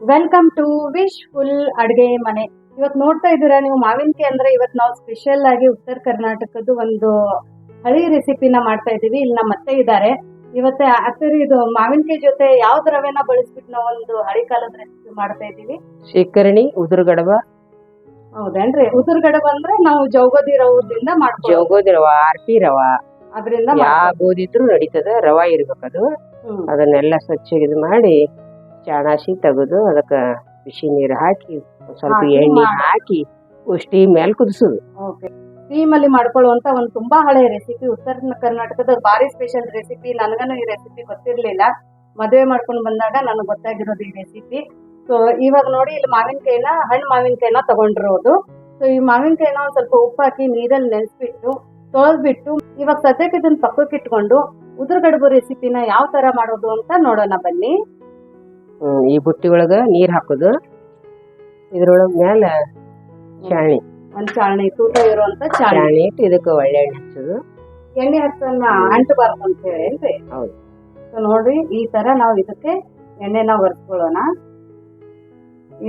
Welcome to wish full ಅಡುಗೆ ಮನೆ. ಇವತ್ತು ನೋಡ್ತಾ ಇದ್ದೀರಾ ನೀವು ಮಾವಿನಕಾಯಿ ಅಂದ್ರೆ ಇವತ್ತು ನಾವು ಸ್ಪೆಷಲ್ ಆಗಿ ಉತ್ತರ ಕರ್ನಾಟಕದ ಒಂದು ಹಳಿ ರೆಸಿಪಿನ ಮಾಡ್ತಾ ಇದ್ದೀವಿ. ಇಲ್ಲಿ ನಮ್ಮ ಅತ್ತೆ ಇದ್ದಾರೆ. ಇವತ್ತೆ ಅತ್ತೆ ಇದು ಮಾವಿನಕಾಯಿ ಜೊತೆ ಯಾವ್ದು ರವೆನ ಬಳಸ್ಬಿಟ್ಟು ನಾವು ಒಂದು ಹಳಿ ಕಾಲದ ರೆಸಿಪಿ ಮಾಡ್ತಾ ಇದ್ದೀವಿ. ಶೇಖರಣಿ ಉದುರುಗಡಬ. ಹೌದೇನ್ರಿ? ಉದುರುಗಡಬ ಅಂದ್ರೆ ನಾವು ಜೌಗೋದಿ ರವದಿಂದ ಮಾಡ್ತೀವಿ. ಜೋಗೋದಿ ರವ, ಆರ್ಪಿ ರವ, ಅದರಿಂದ ಯಾವ ಗೋಧಿ ಇದ್ರು ನಡೀತದ. ರವ ಇರ್ಬೇಕದು. ಅದನ್ನೆಲ್ಲ ಸ್ವಚ್ಛ ಇದು ಮಾಡಿ ಚಾಣಾಸಿ ತೆಗೆದು ಅದಕ್ಕೆ ಬಿಸಿ ನೀರು ಹಾಕಿ ಸ್ವಲ್ಪ ಎಣ್ಣೆ ಹಾಕಿ ಸ್ಟೀಮ್ ಮೇಲೆ ಕುದಿಸೋದು. ಸ್ಟೀಮ್ ಅಲ್ಲಿ ಮಾಡ್ಕೊಳ್ಳುವಂತ ಒಂದು ತುಂಬಾ ಹಳೆ ರೆಸಿಪಿ, ಉತ್ತರ ಕರ್ನಾಟಕದ ಭಾರಿ ಸ್ಪೆಷಲ್ ರೆಸಿಪಿ. ನನಗನು ಈ ರೆಸಿಪಿ ಗೊತ್ತಿರ್ಲಿಲ್ಲ. ಮದುವೆ ಮಾಡ್ಕೊಂಡು ಬಂದಾಗ ನನಗೆ ಗೊತ್ತಾಗಿರೋದು ಈ ರೆಸಿಪಿ. ಸೊ ಇವಾಗ ನೋಡಿ ಇಲ್ಲಿ ಮಾವಿನಕಾಯಿನ ಹಣ್ಣು ಮಾವಿನಕಾಯಿನ ತಗೊಂಡಿರೋದು. ಸೊ ಈ ಮಾವಿನಕಾಯಿನ ಒಂದ್ ಸ್ವಲ್ಪ ಉಪ್ಪು ಹಾಕಿ ನೀರಲ್ಲಿ ನೆನೆಸ್ಬಿಟ್ಟು ತೊಳೆದ್ಬಿಟ್ಟು ಇವಾಗ ಸದ್ಯಕ್ಕೆ ಇದನ್ನ ಪಕ್ಕಕ್ಕೆ ಇಟ್ಕೊಂಡು ಉದುರುಗಡಬು ರೆಸಿಪಿನ ಯಾವ ತರ ಮಾಡೋದು ಅಂತ ನೋಡೋಣ ಬನ್ನಿ. ಈ ಬುಟ್ಟಿ ಒಳಗ ನೀರ್ ಹಾಕೋದು, ಇದ್ರೊಳಗ ಮ್ಯಾಲ ಚಾಣಿ, ಒಂದ್ ಚಾಣಿ ತೂಕ ಇರುವಂತ ಚಾಣಿ ಇಟ್ಟು ಇದಕ್ಕೆ ಒಳ್ಳೆ ಎಣ್ಣೆ ಹಚ್ಚೋದು. ಎಣ್ಣೆ ಹಚ್ಚನ್ನ ಅಂಟಬಾರ್ದು ಅಂತ ಹೇಳಿ. ಹೌದು. ಸೊ ನೋಡ್ರಿ ಈ ತರ ನಾವು ಇದಕ್ಕೆ ಎಣ್ಣೆನ ಒರೆಸ್ಕೊಳ್ಳೋಣ.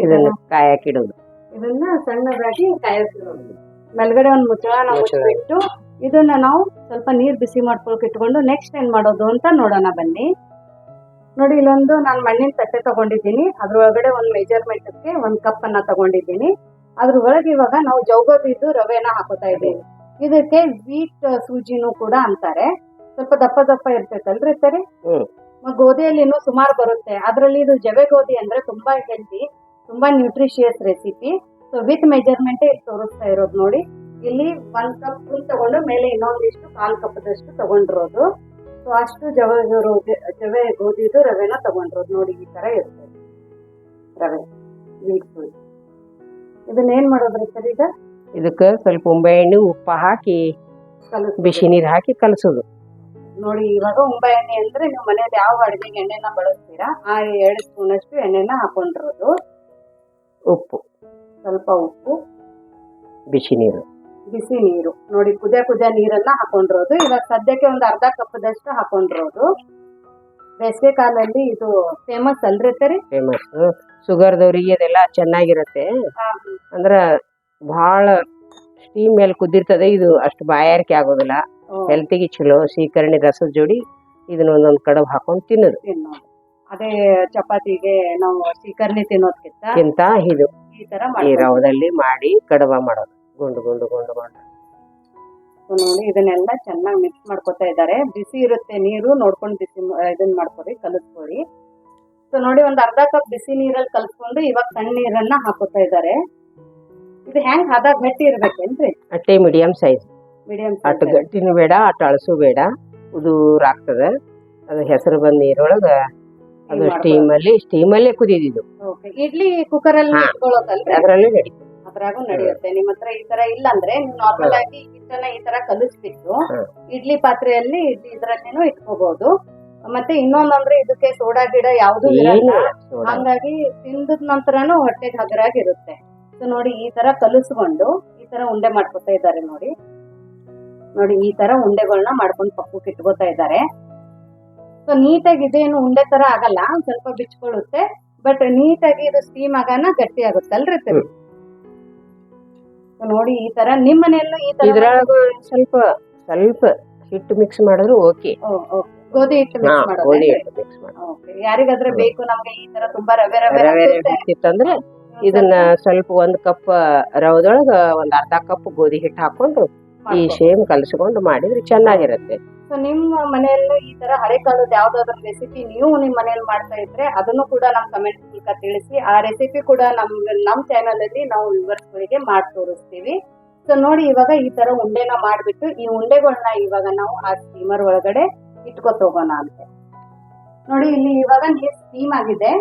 ಇದನ್ನ ಕಾಯಕ್ಕಿಡೋದು. ಇದನ್ನ ಸಣ್ಣದಾಗಿ ಕಾಯಿಸಿಡೋದು. ಮೇಲ್ಗಡೆ ಒಂದು ಮುಚ್ಚಳನ ಮುಚ್ಚಿಬಿಟ್ಟು ಇದನ್ನ ನಾವು ಸ್ವಲ್ಪ ನೀರ್ ಬಿಸಿ ಮಾಡ್ಕೊಳಕ್ ಇಟ್ಕೊಂಡು ನೆಕ್ಸ್ಟ್ ಏನ್ ಮಾಡೋದು ಅಂತ ನೋಡೋಣ ಬನ್ನಿ. ನೋಡಿ ಇಲ್ಲೊಂದು ನಾನು ಮಣ್ಣಿನ ತಟ್ಟೆ ತಗೊಂಡಿದ್ದೀನಿ. ಅದ್ರೊಳಗಡೆ ಒಂದು ಮೆಜರ್ಮೆಂಟ್ಗೆ ಒಂದ್ ಕಪ್ ಅನ್ನ ತಗೊಂಡಿದ್ದೀನಿ. ಅದ್ರ ಒಳಗೆ ಇವಾಗ ನಾವು ಜೌಗೋದಿದ್ದು ರವೆನ ಹಾಕೋತಾ ಇದ್ದೀವಿ. ಇದಕ್ಕೆ ವೀಟ್ ಸೂಜಿನೂ ಕೂಡ ಅಂತಾರೆ. ಸ್ವಲ್ಪ ದಪ್ಪ ದಪ್ಪ ಇರ್ತೈತಲ್ರಿ ಸರಿ. ಗೋಧಿಯಲ್ಲಿನೂ ಸುಮಾರು ಬರುತ್ತೆ. ಅದ್ರಲ್ಲಿ ಇದು ಜವೆ ಗೋಧಿ ಅಂದ್ರೆ ತುಂಬಾ ಹೆಲ್ದಿ, ತುಂಬಾ nutritious recipe. So with measurement ಇಲ್ಲಿ ತೋರಿಸ್ತಾ ಇರೋದು ನೋಡಿ. ಇಲ್ಲಿ 1 ಕಪ್ ತಗೊಂಡು ಮೇಲೆ ಇನ್ನೊಂದಿಷ್ಟು 1/4 ಕಪ್ದಷ್ಟು ತಗೊಂಡಿರೋದು. ಸೊ ಅಷ್ಟು ಜವೆ ಗೋಧಿದು ರವೆನ ತಗೊಂಡಿರೋದು ನೋಡಿ. ಈ ತರ ಇರ್ತದೆ ರವೆ ವೀಟ್ ಸೂಜಿ. ಇದನ್ನ ಏನ್ ಮಾಡೋದ್ರಿ ಸರ್? ಈಗ ಇದಕ್ಕೆ ಸ್ವಲ್ಪ ಉಂಬೆ ಎಣ್ಣೆ ಉಪ್ಪ ಹಾಕಿ ಬಿಸಿ ನೀರು ಹಾಕಿ ಕಲಸೋದು ನೋಡಿ. ಇವಾಗ ಉಂಬೆ ಎಣ್ಣೆ ಅಂದ್ರೆ ನೀವು ಮನೇಲಿ ಯಾವ ಅಡುಗೆಗೆ ಎಣ್ಣೆನ ಬಳಸ್ತೀರಾ ಆ 2 ಸ್ಪೂನ್ ಅಷ್ಟು ಎಣ್ಣೆನ ಹಾಕೊಂಡಿರೋದು. ಉಪ್ಪು, ಸ್ವಲ್ಪ ಉಪ್ಪು, ಬಿಸಿ ನೀರು ನೋಡಿ. ಕುದಿಯ ನೀರನ್ನ ಹಾಕೊಂಡಿರೋದು. ಇವಾಗ ಸದ್ಯಕ್ಕೆ ಒಂದು 1/2 ಕಪ್ದಷ್ಟು ಹಾಕೊಂಡಿರೋದು. ಬೇಸಿಗೆ ಕಾಲದಲ್ಲಿ ಇದು ಫೇಮಸ್ ಅಲ್ರಿ ಸರಿ? ಫೇಮಸ್. ಶುಗರ್ದವ್ರಿಗೆ ಅದೆಲ್ಲ ಚೆನ್ನಾಗಿರುತ್ತೆ. ಅಂದ್ರ ಬಹಳ ಸ್ಟೀಮ್ ಮೇಲೆ ಕುದಿರ್ತದೆ. ಇದು ಅಷ್ಟು ಬಾಯಾರಿಕೆ ಆಗೋದಿಲ್ಲ. ಹೆಲ್ತಿಗೆ ಚಲೋ. ಶೇಖರಣೆ ರಸದ ಜೋಡಿ ಇದನ್ನ ಒಂದೊಂದ್ ಕಡಬ್ ಹಾಕೊಂಡು ತಿನ್ನೋದು. ಅದೇ ಚಪಾತಿಗೆ ನಾವು ಶೇಖರಣೆ ತಿನ್ನೋದಕ್ಕಿಂತ ಇದು ಈ ತರ ಈ ರವದಲ್ಲಿ ಮಾಡಿ ಕಡಬ ಮಾಡೋದು. ಗುಂಡು ಗುಂಡು ಗುಂಡು ಗುಂಡು ನೋಡಿ. ಇದನ್ನೆಲ್ಲ ಚೆನ್ನಾಗಿ ಮಿಕ್ಸ್ ಮಾಡ್ಕೊತಾ ಇದ್ದಾರೆ. ಬಿಸಿ ಇರುತ್ತೆ ನೀರು, ನೋಡ್ಕೊಂಡು ಬಿಸಿ ಇದನ್ನ ಮಾಡ್ಕೊಡಿ, ಕಲಿಸ್ಕೊಡಿ. ಸೊ ನೋಡಿ ಒಂದು 1/2 ಕಪ್ ಬಿಸಿ ನೀರಲ್ಲಿ ಕಲ್ಸ್ಕೊಂಡು ಇವಾಗ ಸಣ್ಣ ನೀರನ್ನ ಹಾಕೋತಾ ಇದ್ದಾರೆ. ಇದು ಹೆಂಗ್ ಹದ ಗಟ್ಟಿ ಇರ್ಬೇಕೇನ್ರಿ? ಅಟ್ಟೆ ಮೀಡಿಯಂ ಸೈಜ್. ಅಟ್ಟು ಗಟ್ಟಿನೂ ಬೇಡ, ಅಟ್ಟು ಅಳಸು ಬೇಡ. ಉದೂರ್ ಆಗ್ತದೆ. ಅದು ಹೆಸರು ಬಂದ ನೀರೊಳಗ ಅದು ಸ್ಟೀಮಲ್ಲೇ ಕುದಿದಿದ್ದು. ಇಡ್ಲಿ ಕುಕ್ಕರ್ ಅಲ್ಲಿ ಇಟ್ಕೊಳ್ಳೋದಲ್ರಿ? ಅದ್ರಲ್ಲೇ ನಡೀತದೆ. ಅದ್ರಾಗೂ ನಡೆಯುತ್ತೆ. ನಿಮ್ ಹತ್ರ ಈ ತರ ಇಲ್ಲ ಅಂದ್ರೆ ನೀವು ನಾರ್ಮಲ್ ಆಗಿ ಹಿಟ್ಟನ್ನ ಈ ತರ ಕಲಿಸ್ಬಿಟ್ಟು ಇಡ್ಲಿ ಪಾತ್ರೆಯಲ್ಲಿ ಇದ್ರಲ್ಲೇನು ಇಟ್ಕೋಬಹುದು. ಮತ್ತೆ ಇನ್ನೊಂದಂದ್ರೆ ಇದಕ್ಕೆ ಸೋಡಾ ಗಿಡ ಯಾವ್ದು ಇರಲ್ಲ. ಹಂಗಾಗಿ ತಿಂದದ ನಂತರನು ಹೊಟ್ಟೆಗೆ ಹಗರಾಗಿರುತ್ತೆ. ಸೊ ನೋಡಿ ಈ ತರ ಕಲಿಸ್ಕೊಂಡು ಈ ತರ ಉಂಡೆ ಮಾಡ್ಕೊತಾ ಇದ್ದಾರೆ ನೋಡಿ. ಈ ತರ ಉಂಡೆಗಳನ್ನ ಮಾಡ್ಕೊಂಡು ಪಕ್ಕಕ್ಕೆ ಇಟ್ಕೋತಾ ಇದ್ದಾರೆ. ಸೊ ನೀಟಾಗಿ ಇದೇನು ಉಂಡೆ ತರ ಆಗಲ್ಲ, ಸ್ವಲ್ಪ ಬಿಚ್ಕೊಳ್ಳುತ್ತೆ. ಬಟ್ ನೀಟಾಗಿ ಇದು ಸ್ಟೀಮ್ ಆಗಾನ ಗಟ್ಟಿ ಆಗುತ್ತಲ್ರಿ ಸರಿ? ನೋಡಿ ಈ ತರ ನಿಮ್ ಮನೆಯಲ್ಲೂ ಈ ತರ ಇದ್ರೊಳಗ ಸ್ವಲ್ಪ ಹಿಟ್ಟು ಮಿಕ್ಸ್ ಮಾಡಿದ್ರು ಓಕೆ. ಗೋಧಿ ಹಿಟ್ಟು ಮಿಕ್ಸ್ ಮಾಡೋದು. ಯಾರಿಗಾದ್ರೆ ಬೇಕು ನಮ್ಗೆ ಈ ತರ ತುಂಬಾ ರವೆ ಇತ್ತಂದ್ರೆ ಇದನ್ನ ಸ್ವಲ್ಪ 1 ಕಪ್ ರವದೊಳಗ 1/2 ಕಪ್ ಗೋಧಿ ಹಿಟ್ಟು ಹಾಕೊಂಡು ಈ ಸೇಮ್ ಕಲಸ್ಕೊಂಡು ಮಾಡಿದ್ರೆ ಚೆನ್ನಾಗಿರುತ್ತೆ. ಸೊ ನಿಮ್ಮ ಮನೆಯಲ್ಲೂ ಈ ತರ ಹಳೆ ಕಾಲದ ಯಾವ್ದಾದ್ರು ರೆಸಿಪಿ ನೀವು ನಿಮ್ ಮನೇಲಿ ಮಾಡ್ತಾ ಇದ್ರೆ ಅದನ್ನು ಕೂಡ ನಮ್ ಕಮೆಂಟ್ ಮೂಲಕ ತಿಳಿಸಿ. ಆ ರೆಸಿಪಿ ಕೂಡ ನಮ್ ಚಾನಲ್ ಅಲ್ಲಿ ನಾವು ವ್ಯೂವರ್ಸ್ಗಳಿಗೆ ಮಾಡಿ ತೋರಿಸ್ತೀವಿ. ಸೊ ನೋಡಿ ಇವಾಗ ಈ ತರ ಉಂಡೆನ ಮಾಡ್ಬಿಟ್ಟು ಈ ಉಂಡೆಗಳನ್ನ ಇವಾಗ ನಾವು ಆ ಸ್ಟೀಮರ್ ಒಳಗಡೆ ಇಟ್ಕೊತ ಹೋಗೋಣ ಅಂತ ನೋಡಿ. ಇಲ್ಲಿ ಇವಾಗ ನೀರ್ ಸ್ಟೀಮ್ ಆಗಿದೆ.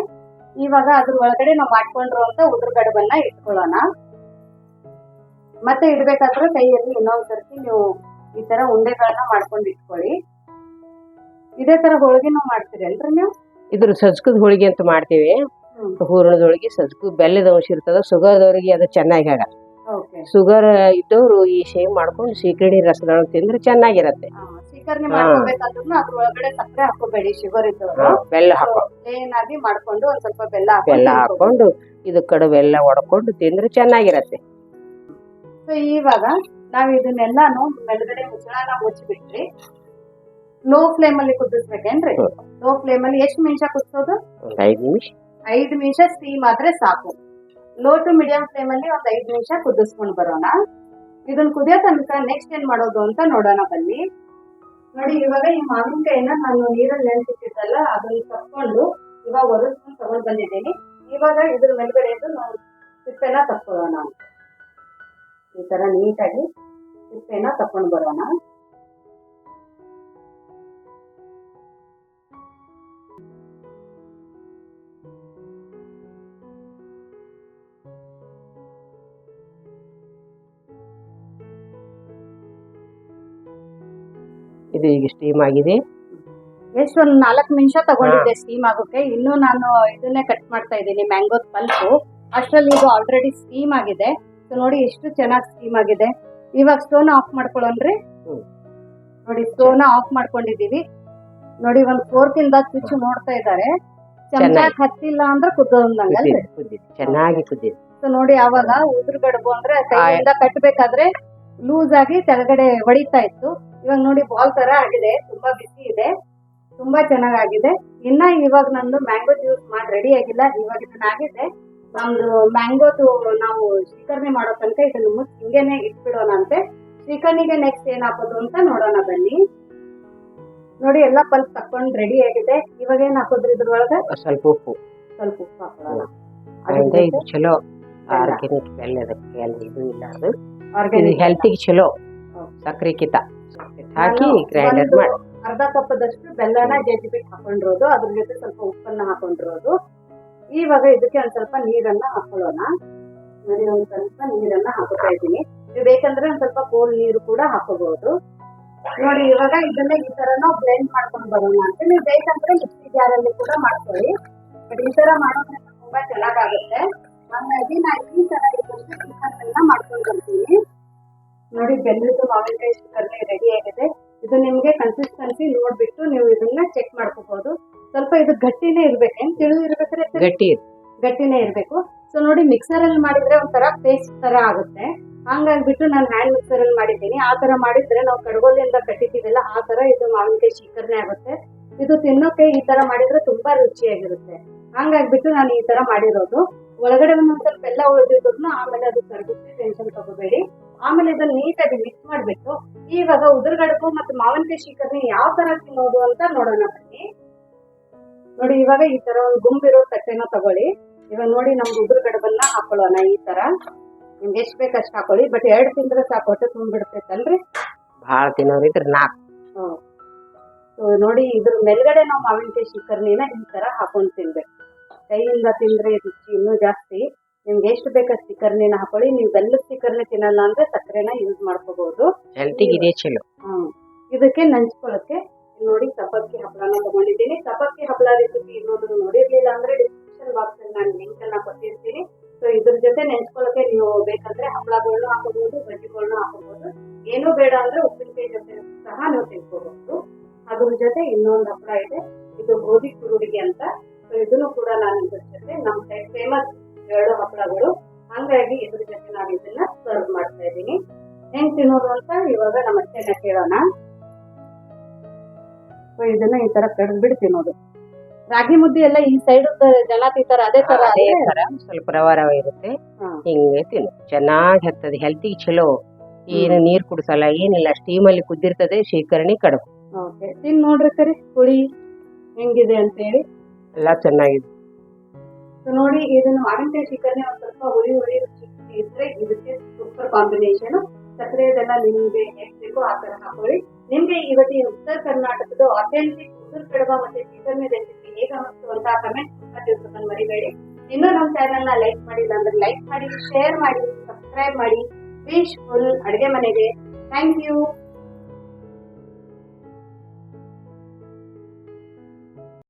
ಇವಾಗ ಅದ್ರ ಒಳಗಡೆ ನಾವು ಮಾಡ್ಕೊಂಡಿರುವಂತ ಉದುರುಗಡಬನ್ನ ಇಟ್ಕೊಳ್ಳೋಣ. ಮತ್ತೆ ಇಡ್ಬೇಕಾದ್ರೆ ಕೈಯಲ್ಲಿ ಇನ್ನೊಂದ್ಸರ್ತಿ ನೀವು ಈ ತರ ಉಂಡೆಗಳನ್ನ ಮಾಡ್ಕೊಂಡು ಇಟ್ಕೊಳ್ಳಿ. ಇದೇ ತರ ಹೋಳಿಗೆನೂ ಮಾಡ್ತೀರಿ ಅಲ್ರಿ ನೀವು? ಇದ್ರ ಸಜ್ಕದ ಹೋಳಿಗೆ ಅಂತ ಮಾಡ್ತೀವಿ. ಹೂರಣದೊಳಗೆ ಸಜ್ಕು ಬೆಲ್ಲದ ಅಂಶ ಇರ್ತದ. ಶುಗರ್ದವ್ರಿಗೆ ಅದು ಚೆನ್ನಾಗಿ ಆಗಲ್ಲ. ಶುಗರ್ ಇದ್ದವ್ರು ಈ ಸೇಮ್ ಮಾಡ್ಕೊಂಡು ಶೇಖರಣಿ ರಸದೊಳಗೆ ತಿಂದ್ರೆ ಚೆನ್ನಾಗಿರತ್ತೆ. ಶೀಕರಣೆ ಮಾಡ್ಕೋಬೇಕಾದ್ರೂ ಅದ್ರ ಒಳಗಡೆ ಸಕ್ಕರೆ ಹಾಕೋಬೇಡಿ, ಶುಗರ್ ಇದ್ದವರು ಬೆಲ್ಲ ಹಾಕೋ ಪ್ಲೇನ್ ಆಗಿ ಮಾಡ್ಕೊಂಡು ಒಂದ್ ಸ್ವಲ್ಪ ಬೆಲ್ಲ ಹಾಕೊಂಡು ಇದು ಕಡುಬು ಎಲ್ಲ ಒಡ್ಕೊಂಡು ತಿಂದ್ರೆ ಚೆನ್ನಾಗಿರತ್ತೆ. ಸೊ ಇವಾಗ ನಾವ್ ಇದನ್ನೆಲ್ಲಾನು ಮೇಲ್ಗಡೆ ಮುಚ್ಚಳನ ಮುಚ್ಚಿಬಿಟ್ರಿ ಲೋ ಫ್ಲೇಮ್ ಅಲ್ಲಿ ಕುದಿಸ್ಬೇಕೇನ್ರಿ? ಲೋ ಫ್ಲೇಮ್ ಅಲ್ಲಿ ಎಷ್ಟು ನಿಮಿಷ ಕುದಿಸೋದು? 5 ನಿಮಿಷ. 5 ನಿಮಿಷ ಸ್ಟೀಮ್ ಆದ್ರೆ ಸಾಕು. ಲೋ ಟು ಮೀಡಿಯಂ ಫ್ಲೇಮ್ ಅಲ್ಲಿ ಒಂದ್ 5 ನಿಮಿಷ ಕುದಿಸ್ಕೊಂಡ್ ಬರೋಣ. ಇದನ್ನ ಕುದಿಯೋ ತನಕ ನೆಕ್ಸ್ಟ್ ಏನ್ ಮಾಡೋದು ಅಂತ ನೋಡೋಣ ಬನ್ನಿ. ನೋಡಿ ಇವಾಗ ಈ ಮಾವಿನಕಾಯಿನ ನಾನು ನೀರಲ್ಲಿ ನೆನೆಸಿಟ್ಟಿದ್ದಲ್ಲ ಅದನ್ನ ತಕ್ಕೊಂಡು ಇವಾಗ ಒರೆಸ್ಕೊಂಡು ತಗೊಂಡ್ ಬಂದಿದ್ದೀನಿ. ಇವಾಗ ಇದ್ರ ಮೇಲ್ಗಡೆ ನಾವು ಸಿಪ್ಪೆನ ತಕ್ಕೊಳ್ಳೋಣ. ಈ ತರ ನೀಟಾಗಿ ಸಿಪ್ಪೆನ ತಕೊಂಡ್ ಬರೋಣ. ಇದು ಈಗ ಸ್ಟೀಮ್ ಆಗಿದೆ. ಎಷ್ಟು ಒಂದ್ 4 ನಿಮಿಷ ತಗೊಂಡಿದ್ದೆ ಸ್ಟೀಮ್ ಆಗೋಕೆ. ಇನ್ನು ನಾನು ಇದನ್ನೇ ಕಟ್ ಮಾಡ್ತಾ ಇದ್ದೀನಿ ಮ್ಯಾಂಗೋದ್ ಪಲ್ಪು. ಅಷ್ಟ್ರಲ್ಲಿ ಇದು ಆಲ್ರೆಡಿ ಸ್ಟೀಮ್ ಆಗಿದೆ. ಸೊ ನೋಡಿ ಎಷ್ಟು ಚೆನ್ನಾಗಿ ಸ್ಟೀಮ್ ಆಗಿದೆ. ಇವಾಗ ಸ್ಟೋನ್ ಆಫ್ ಮಾಡ್ಕೊಳ್ಳೋಣ್ರಿ. ನೋಡಿ ಸ್ಟೋನ್ ಆಫ್ ಮಾಡ್ಕೊಂಡಿದೀವಿ. ನೋಡಿ ಒಂದ್ ಫೋರ್ಕ್ ಇಂದ ಚುಚ್ಚು ನೋಡ್ತಾ ಇದ್ದಾರೆ. ಚೆನ್ನಾಗಿ ಹತ್ತಿಲ್ಲ ಅಂದ್ರೆ ಕುದ್ದೋದಂಗಲ್ರಿ, ಚೆನ್ನಾಗಿ ಕುದ್ದಿದೆ. ಸೊ ನೋಡಿ ಅವಾಗ ಉದುರುಗಡಬು ಅಂದ್ರೆ ಕೈಯಿಂದ ಕಟ್ಟಬೇಕಾದ್ರೆ ಲೂಸ್ ಆಗಿ ಕೆಳಗಡೆ ಹೊಡಿತಾ ಇತ್ತು. ಇವಾಗ ನೋಡಿ ಬಾಲ್ ತರ ಆಗಿದೆ, ತುಂಬಾ ಬಿಸಿ ಇದೆ, ತುಂಬಾ ಚೆನ್ನಾಗಿದೆ. ಇನ್ನ ಇವಾಗ ನಂದು ಮ್ಯಾಂಗೋ ಜ್ಯೂಸ್ ಮಾಡಿ ರೆಡಿ ಆಗಿಲ್ಲ. ಇವಾಗ ಇದನ್ನ ಆಗಿದೆ. ನಮ್ದು ಮ್ಯಾಂಗೋದು ನಾವು ಶ್ರೀಕರಣೆ ಮಾಡೋ ತನಕ ಇದನ್ನ ಮುಚ್ಚಿ ಹಿಂಗೇನೆ ಇಟ್ಬಿಡೋಣ ಅಂತೆ. ಶ್ರೀಕರ್ಣಿಗೆ ನೆಕ್ಸ್ಟ್ ಏನ್ ಹಾಕೋದು ಅಂತ ನೋಡೋಣ ಬನ್ನಿ. ನೋಡಿ ಎಲ್ಲಾ ಪಲ್ಪ್ ತಕೊಂಡ್ ರೆಡಿ ಆಗಿದೆ. ಇವಾಗ ಏನ್ ಹಾಕೋದ್ರಿ ಇದ್ರೊಳಗ? ಸ್ವಲ್ಪ ಉಪ್ಪು ಹಾಕೊಳ್ಳೋಣ. ಇದು ಚಲೋ ಆರ್ಗ್ಯಾನಿಕ್ ಬೆಲ್ಲದಕ್ಕೆ ಇದು ಇಲ್ಲ, ಅದು ಆರ್ಗ್ಯಾನಿಕ್ ಹೆಲ್ತಿಗೆ ಚಲೋ. ಸಕ್ಕರೆ ಕಿತ ಹಾಕಿ ಗ್ರೈಂಡರ್ ಮಾಡಿ ಅರ್ಧ ಕಪ್ಪದಷ್ಟು ಬೆಲ್ಲನ ಜಜ್ಜಿಬಿಟ್ಟು ಹಾಕೊಂಡಿರೋದು, ಅದ್ರ ಜೊತೆ ಸ್ವಲ್ಪ ಉಪ್ಪನ್ನ ಹಾಕೊಂಡಿರೋದು. ಇವಾಗ ಇದಕ್ಕೆ ಒಂದ್ ಸ್ವಲ್ಪ ನೀರನ್ನ ಹಾಕೊಳ್ಳೋಣ. ನೋಡಿ ಒಂದ್ ಸ್ವಲ್ಪ ನೀರನ್ನ ಹಾಕೋತಾ ಇದ್ದೀನಿ. ನೀವು ಬೇಕಂದ್ರೆ ಒಂದ್ ಸ್ವಲ್ಪ ಕೋಲ್ಡ್ ನೀರು ಕೂಡ ಹಾಕೋಬಹುದು. ನೋಡಿ ಇವಾಗ ಇದನ್ನ ಈ ತರ ನಾವು ಬ್ಲೆಂಡ್ ಮಾಡ್ಕೊಂಡು ಬರೋಣ ಅಂತ. ನೀವು ಬೇಕಂದ್ರೆ ಮಿಕ್ಸಿ ಜಾರಲ್ಲಿ ಕೂಡ ಮಾಡ್ಕೊಳ್ಳಿ. ಬಟ್ ಈ ತರ ಮಾಡೋದ್ರಿಂದ ತುಂಬಾ ಚೆನ್ನಾಗಾಗುತ್ತೆ. ಹಾಗಾಗಿ ನಾನು ಈ ತರ ಇದನ್ನ ಮಾಡ್ಕೊಂಡು ಬರ್ತೀನಿ. ನೋಡಿ ಬೆಲ್ಲದ ಮಾವಿನಕಾಯಿ ಶ್ರೀಕರಣೆ ರೆಡಿ ಆಗಿದೆ. ಇದು ನಿಮ್ಗೆ ಕನ್ಸಿಸ್ಟೆನ್ಸಿ ನೋಡ್ಬಿಟ್ಟು ನೀವು ಇದನ್ನ ಚೆಕ್ ಮಾಡ್ಕೋಬಹುದು. ಸ್ವಲ್ಪ ಇದು ಗಟ್ಟಿನೇ ಇರ್ಬೇಕೇನ್? ತಿಳಿದು ಇರ್ಬೇಕಾದ್ರೆ ಗಟ್ಟಿನೇ ಇರ್ಬೇಕು. ಸೊ ನೋಡಿ ಮಿಕ್ಸರ್ ಅಲ್ಲಿ ಮಾಡಿದ್ರೆ ಒಂಥರ ಪೇಸ್ಟ್ ತರ ಆಗುತ್ತೆ. ಹಂಗಾಗ್ಬಿಟ್ಟು ನಾನು ಹ್ಯಾಂಡ್ ಮಿಕ್ಸರ್ ಅಲ್ಲಿ ಮಾಡಿದ್ದೀನಿ. ಆ ತರ ಮಾಡಿದ್ರೆ ನಾವು ಕಡಗೋಲಿಂದ ಕಟ್ಟಿತೀವಲ್ಲ ಆ ತರ ಇದು ಮಾವಿನಕಾಯಿ ಶ್ರೀಕರಣೆ ಆಗುತ್ತೆ. ಇದು ತಿನ್ನೋಕೆ ಈ ತರ ಮಾಡಿದ್ರೆ ತುಂಬಾ ರುಚಿಯಾಗಿರುತ್ತೆ. ಹಂಗಾಗ್ಬಿಟ್ಟು ನಾನು ಈ ತರ ಮಾಡಿರೋದು. ಒಳಗಡೆ ಒಂದೊಂದ್ ಸ್ವಲ್ಪ ಎಲ್ಲ ಉಳಿದಿದ್ರು ಆಮೇಲೆ ಅದು ಕರಗುತ್ತೆ, ಟೆನ್ಷನ್ ತಗೋಬೇಡಿ. ಆಮೇಲೆ ಇದನ್ನ ನೀಟಾಗಿ ಮಿಕ್ಸ್ ಮಾಡ್ಬಿಟ್ಟು ಇವಾಗ ಉದುರುಗಡಬು ಮತ್ತು ಮಾವಿನಕಾಯಿ ಶ್ರೀಕರಣೆ ಯಾವ ತರ ತಿನ್ನೋದು ಅಂತ ನೋಡೋಣ ಬನ್ನಿ. ನೋಡಿ ಇವಾಗ ಈ ತರ ಒಂದು ಗುಂಬಿರೋ ತಟ್ಟೆನ ತಗೊಳ್ಳಿ. ಇವಾಗ ನೋಡಿ ನಮ್ದು ಉದುರುಗಡಬನ್ನ ಹಾಕೊಳ್ಳೋಣ. ಈ ತರ ನಿಮ್ಗೆ ಎಷ್ಟ್ ಬೇಕಷ್ಟು ಹಾಕೊಳ್ಳಿ. ಬಟ್ 2 ತಿಂದ್ರೆ ಸಾಕು, ಹೊಟ್ಟೆ ತುಂಬಿಡ್ತೈತಲ್ರಿ. ಬಹಳ ತಿನ್ನೋರಿದ್ರೆ 4. ನೋಡಿ ಇದ್ರ ಮೇಲ್ಗಡೆ ನಾವು ಮಾವಿನಕಾಯಿ ಶ್ರೀಕರ್ಣಿನ ಈ ತರ ಹಾಕೊಂಡ್ ತಿನ್ಬೇಕು. ಕೈಯಿಂದ ತಿಂದ್ರೆ ರುಚಿ ಇನ್ನೂ ಜಾಸ್ತಿ. ನಿಮ್ಗೆ ಎಷ್ಟು ಬೇಕಷ್ಟು ಶ್ರೀಕರ್ಣಿನ ಹಾಕೊಳ್ಳಿ. ನೀವು ಬೆಲ್ಲದ ಶ್ರೀಕರ್ಣಿ ತಿನ್ನಲ್ಲ ಅಂದ್ರೆ ಸಕ್ಕರೆನ ಯೂಸ್ ಮಾಡ್ಕೋಬಹುದು. ಹೆಲ್ತಿಗೆ ಚಲೋ. ಇದಕ್ಕೆ ನಂಚ್ಕೊಳ್ಳಕ್ಕೆ ನೋಡಿ ಸಬ್ಬಕ್ಕಿ ಹಪ್ಪಳನ ತಗೊಂಡಿದ್ದೀನಿ. ಸಬ್ಬಕ್ಕಿ ಹಪ್ಪಳ ರೆಸಿಪಿ ಇನ್ನೊಂದು ನೋಡಿರ್ಲಿಲ್ಲ ಅಂದ್ರೆ ಡಿಸ್ಕ್ರಿಪ್ಷನ್ ಬಾಕ್ಸ್ ಅಲ್ಲಿ ನಾನು ಲಿಂಕ್ ಅನ್ನ ಕೊಟ್ಟಿರ್ತೀನಿ. ಸೊ ಇದ್ರ ಜೊತೆ ನೆಂಚ್ಕೊಳ್ಳಕ್ಕೆ ನೀವು ಬೇಕಂದ್ರೆ ಹಪ್ಪಳಗಳನ್ನ ಹಾಕೋಬಹುದು, ಬಜ್ಜಿಗಳನ್ನ ಹಾಕೋಬಹುದು. ಏನೂ ಬೇಡ ಅಂದ್ರೆ ಉಪ್ಪಿನಕಾಯಿ ಜೊತೆ ಸಹ ನೀವು ತಿನ್ಕೋಬಹುದು. ಅದ್ರ ಜೊತೆ ಇನ್ನೊಂದು ಹಪ್ಪಳ ಇದೆ, ಇದು ಗೋಧಿ ಕುರುಡಿಗೆ ಅಂತ. ಸೊ ಇದನ್ನು ಕೂಡ ನಾನು ಇದ್ರ ಜೊತೆ ನಮ್ಮ ಸೈಡ್ ಫೇಮಸ್ 2 ಹಪ್ಪಳಗಳು. ಹಂಗಾಗಿ ಇದ್ರ ಜೊತೆ ನಾನು ಇದನ್ನ ಸರ್ವ್ ಮಾಡ್ತಾ ಇದ್ದೀನಿ. ಹೆಂಗ್ ತಿನ್ನೋದು ಅಂತ ಇವಾಗ ನಮ್ಮ ಅತ್ತೆನ ಕೇಳೋಣ. ಸೊ ಇದನ್ನ ಈ ತರ ಕಡ್ದ್ಬಿಟ್ಟು ತಿನ್ನೋದು. ರಾಗಿ ಮುದ್ದೆ ಎಲ್ಲ ಈ ಸೈಡ್ ಜನ ತಿಂತಾರ, ಅದೇ ತರ ಸ್ವಲ್ಪ ರವ ಇರುತ್ತೆ. ಹಿಂಗೆ ತಿನ್ನು, ಚೆನ್ನಾಗಿ ಹತ್ತದ, ಹೆಲ್ತಿಗೆ ಚಲೋ. ಏನು ನೀರ್ ಕುಡಿಸಲ್ಲ, ಏನಿಲ್ಲ, ಸ್ಟೀಮ್ ಅಲ್ಲಿ ಕುದ್ದಿರ್ತದೆ. ಶ್ರೀಕರಣಿ ಕಡುಬು ತಿನ್ ನೋಡ್ರಿ ಕರಿ ಹುಳಿ ಹೆಂಗಿದೆ ಅಂತ ಹೇಳಿ. ಎಲ್ಲಾ ಚೆನ್ನಾಗಿದೆ. ನೋಡಿ ಇದನ್ನು ಮಾವಿನಕಾಯಿ ಶ್ರೀಕರಣಿ ಒಂದ್ ಸ್ವಲ್ಪ ಹುಳಿ ರುಚಿ ಇದ್ರೆ ಇದಕ್ಕೆ ಸೂಪರ್ ಕಾಂಬಿನೇಷನ್. ಸಕ್ಕರೆ ಇದೆಲ್ಲ ನಿಮ್ಗೆ ಹೇಗ್ ಬೇಕೋ ಆ ತರ ಹಾಕೊಳ್ಳಿ. ನಿಮ್ಗೆ ಇವತ್ತಿನ ಉತ್ತರ ಕರ್ನಾಟಕದ ಅಥೆಂಟಿಕ್ ಉದುರು ಕಡಬ ಮತ್ತೆ ಶ್ರೀಕರಣಿ ರೆಸಿಪಿ ಹೇಗೆ ಅನ್ನಿಸ್ತು ಅಂತ ಕಮೆಂಟ್ ಮಾಡೋದನ್ನ ಮರಿಬೇಡಿ. ಇನ್ನೂ ನಮ್ಮ ಚಾನೆಲ್ ನ ಲೈಕ್ ಮಾಡಿಲ್ಲ ಅಂದ್ರೆ ಲೈಕ್ ಮಾಡಿ, ಶೇರ್ ಮಾಡಿ, ಸಬ್ಸ್ಕ್ರೈಬ್ ಮಾಡಿ. ವಿಶ್ ಫುಲ್ ಅಡುಗೆ ಮನೆಗೆ. Thank you.